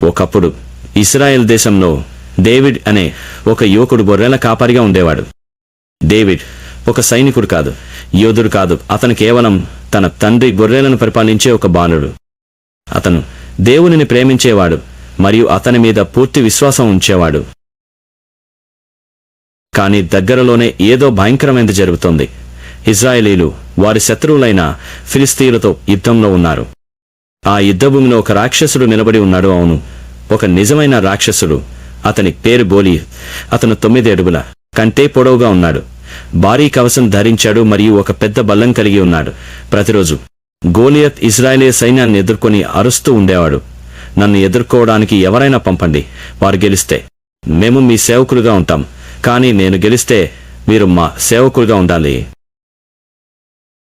ఒకప్పుడు ఇశ్రాయేల్ దేశంలో డేవిడ్ అనే ఒక యువకుడు గొర్రెల కాపరిగా ఉండేవాడు. డేవిడ్ ఒక సైనికుడు కాదు, యోధుడు కాదు. అతను కేవలం తన తండ్రి గొర్రెలను పరిపాలించే ఒక బాలుడు. అతను దేవునిని ప్రేమించేవాడు మరియు అతని మీద పూర్తి విశ్వాసం ఉంచేవాడు. కానీ దగ్గరలోనే ఏదో భయంకరమైనది జరుగుతోంది. ఇజ్రాయేలీలు వారి శత్రువులైన ఫిలిస్తీయులతో యుద్ధంలో ఉన్నారు. ఆ యుద్ధభూమిలో ఒక రాక్షసుడు నిలబడి ఉన్నాడు. అవును, ఒక నిజమైన రాక్షసుడు. అతని పేరు గోలియత్. అతను 9 అడుగుల కంటే పొడవుగా ఉన్నాడు. భారీ కవచం ధరించాడు మరియు ఒక పెద్ద బల్లం కలిగి ఉన్నాడు. ప్రతిరోజు గోలియత్ ఇజ్రాయేలీ సైన్యాన్ని ఎదుర్కొని అరుస్తూ ఉండేవాడు. నన్ను ఎదుర్కోవడానికి ఎవరైనా పంపండి. వారు గెలిస్తే మేము మీ సేవకులుగా ఉంటాం, కానీ నేను గెలిస్తే మీరు మా సేవకులుగా ఉండాలి.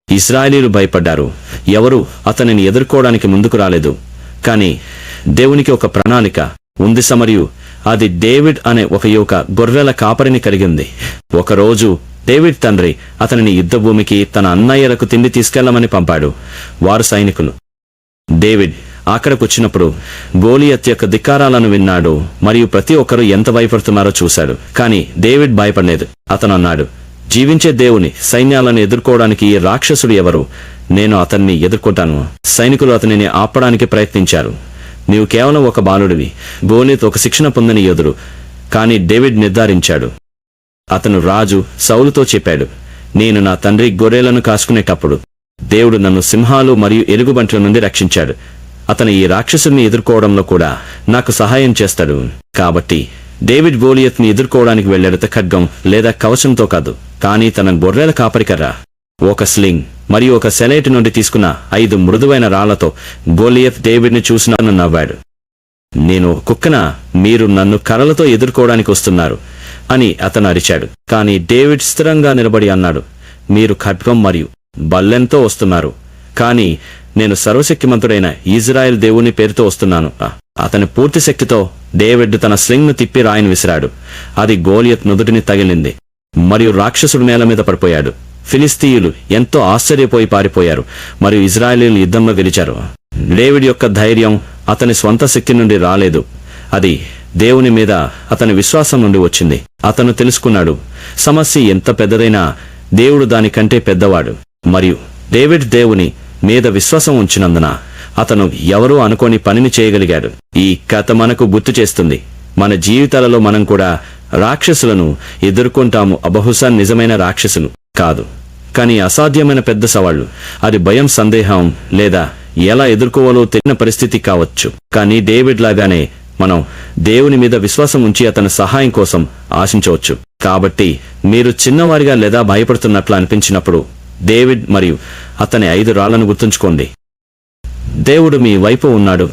ఇశ్రాయేలీలు భయపడ్డారు. ఎవరూ అతనిని ఎదుర్కోవడానికి ముందుకు రాలేదు. కానీ దేవునికి ఒక ప్రణాళిక ఉంది మరియు అది డేవిడ్ అనే ఒక యువక గొర్రెల కాపరిని కలిగింది. ఒకరోజు డేవిడ్ తండ్రి అతనిని యుద్ధభూమికి తన అన్నయ్యలకు తిండి తీసుకెళ్లమని పంపాడు. వారు సైనికులు. డేవిడ్ అక్కడికొచ్చినప్పుడు గోలియత్ యొక్క ధిక్కారాలను విన్నాడు మరియు ప్రతి ఒక్కరూ ఎంత భయపడుతున్నారో చూశాడు. కానీ డేవిడ్ భయపడలేదు. అతను అన్నాడు, జీవించే దేవుని సైన్యాలను ఎదుర్కోవడానికి ఈ రాక్షసుడు ఎవరు? నేను అతన్ని ఎదుర్కొంటాను. సైనికులు అతనిని ఆపడానికి ప్రయత్నించారు. నీవు కేవలం ఒక బాలుడివి. గోలియత్ ఒక శిక్షణ పొందని యోధుడు. కానీ డేవిడ్ నిర్ధారించాడు. అతను రాజు సౌలుతో చెప్పాడు, నేను నా తండ్రి గొర్రెలను కాసుకునేటప్పుడు దేవుడు నన్ను సింహాలు మరియు ఎలుగుబంట్ల నుండి రక్షించాడు. అతను ఈ రాక్షసుని ఎదుర్కోవడంలో కూడా నాకు సహాయం చేస్తాడు. కాబట్టి డేవిడ్ గోలియత్ని ఎదుర్కోవడానికి వెళ్ళాడు. ఖడ్గం లేదా కవచంతో కాదు, కానీ తన గొర్రెల కాపరికర్ర, ఒక స్లింగ్ మరియు ఒక సెలైట్ నుండి తీసుకున్న 5 మృదువైన రాళ్లతో. గోలియత్ డేవిడ్ని చూసి నవ్వాడు. నేను కుక్కన, మీరు నన్ను కర్రలతో ఎదుర్కోవడానికి వస్తున్నారు అని అతను అరిచాడు. కానీ డేవిడ్ స్థిరంగా నిలబడి అన్నాడు, మీరు ఖడ్గం మరియు బల్లెంతో వస్తున్నారు, కానీ నేను సర్వశక్తిమంతుడైన ఇజ్రాయెల్ దేవుని పేరుతో వస్తున్నాను. అతని పూర్తి శక్తితో డేవిడ్ తన స్లింగ్ను తిప్పి రాయిని విసిరాడు. అది గోలియత్ నుదుటిని తగిలింది మరియు రాక్షసుడు నేల మీద పడిపోయాడు. ఫిలిస్తీయులు ఎంతో ఆశ్చర్యపోయి పారిపోయారు మరియు ఇజ్రాయేలీలు యుద్ధంలో గెలిచారు. డేవిడ్ యొక్క ధైర్యం అతని స్వంత శక్తి నుండి రాలేదు, అది దేవుని మీద అతని విశ్వాసం నుండి వచ్చింది. అతను తెలుసుకున్నాడు, సమస్య ఎంత పెద్దదైనా దేవుడు దానికంటే పెద్దవాడు. మరియు డేవిడ్ దేవుని మీద విశ్వాసం ఉంచినందున అతను ఎవరూ అనుకోని పనిని చేయగలిగాడు. ఈ కథ మనకు గుర్తు చేస్తుంది, మన జీవితాలలో మనం కూడా రాక్షసులను ఎదుర్కొంటాము. బహుశా నిజమైన రాక్షసులు కాదు, కానీ అసాధ్యమైన పెద్ద సవాళ్లు. అది భయం, సందేహం లేదా ఎలా ఎదుర్కోవాలో తెలియని పరిస్థితి కావచ్చు. కానీ డేవిడ్ లాగానే మనం దేవుని మీద విశ్వాసం ఉంచి అతని సహాయం కోసం ఆశించవచ్చు. కాబట్టి మీరు చిన్నవారిగా లేదా భయపడుతున్నట్లు అనిపించినప్పుడు డేవిడ్ మరియు అతని 5 రాళ్లను గుర్తుంచుకోండి. దేవుడు మీ వైపు ఉన్నాడు.